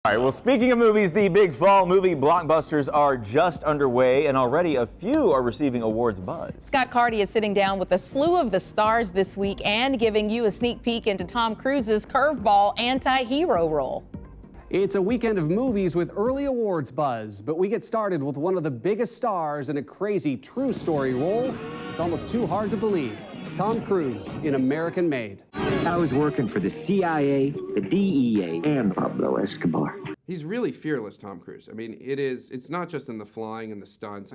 All right, well, speaking of movies, the big fall movie blockbusters are just underway, and already a few are receiving awards buzz. Scott Carty is sitting down with a slew of the stars this week and giving you a sneak peek into Tom Cruise's curveball anti-hero role. It's a weekend of movies with early awards buzz, but we get started with one of the biggest stars in a crazy true story role. It's almost too hard to believe. Tom Cruise in American Made. I was working for the CIA, the DEA, and Pablo Escobar. He's really fearless, Tom Cruise. I mean, it's not just in the flying and the stunts,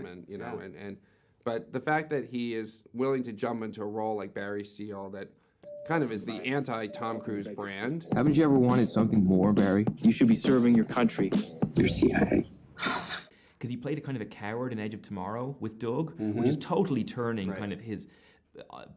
but the fact that he is willing to jump into a role like Barry Seal that kind of is the anti-Tom Cruise brand. Haven't you ever wanted something more, Barry? You should be serving your country. Your CIA. Because he played a kind of a coward in Edge of Tomorrow with Doug, which is totally turning kind of his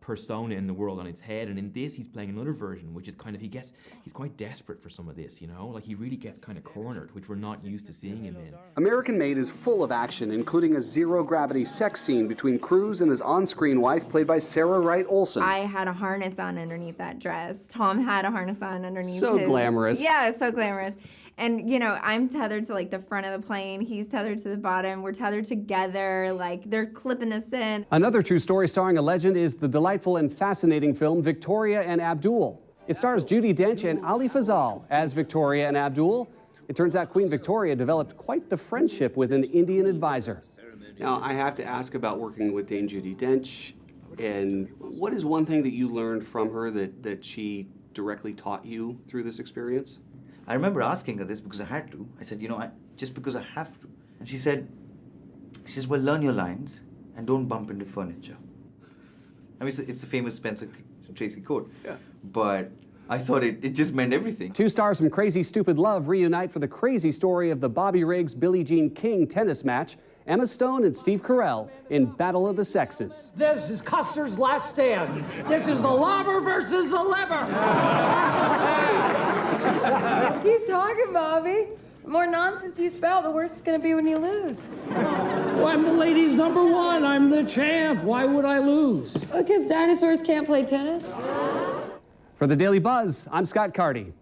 persona in the world on its head, and in this he's playing another version, which is kind of he's quite desperate for some of this, like he really gets kind of cornered, which we're not used to seeing him in. American Made is full of action, including a zero-gravity sex scene between Cruise and his on-screen wife, played by Sarah Wright Olsen. I had a harness on underneath that dress. Tom had a harness on underneath So his... glamorous. Yeah, so glamorous. And, I'm tethered to, the front of the plane. He's tethered to the bottom. We're tethered together. They're clipping us in. Another true story starring a legend is the delightful and fascinating film Victoria and Abdul. It stars Judi Dench and Ali Fazal as Victoria and Abdul. It turns out Queen Victoria developed quite the friendship with an Indian advisor. Now, I have to ask about working with Dame Judi Dench. And what is one thing that you learned from her that she directly taught you through this experience? I remember asking her this because I had to. I said, just because I have to. And she says, well, learn your lines and don't bump into furniture. I mean, it's a famous Spencer Tracy quote. Yeah. But I thought it just meant everything. Two stars from Crazy Stupid Love reunite for the crazy story of the Bobby Riggs-Billie Jean King tennis match. Emma Stone and Steve Carell in Battle of the Sexes. This is Custer's last stand. This is the lobber versus the liver. Keep talking, Bobby. The more nonsense you spout, the worse it's going to be when you lose. Well, I'm the ladies' #1. I'm the champ. Why would I lose? Because dinosaurs can't play tennis. For the Daily Buzz, I'm Scott Carty.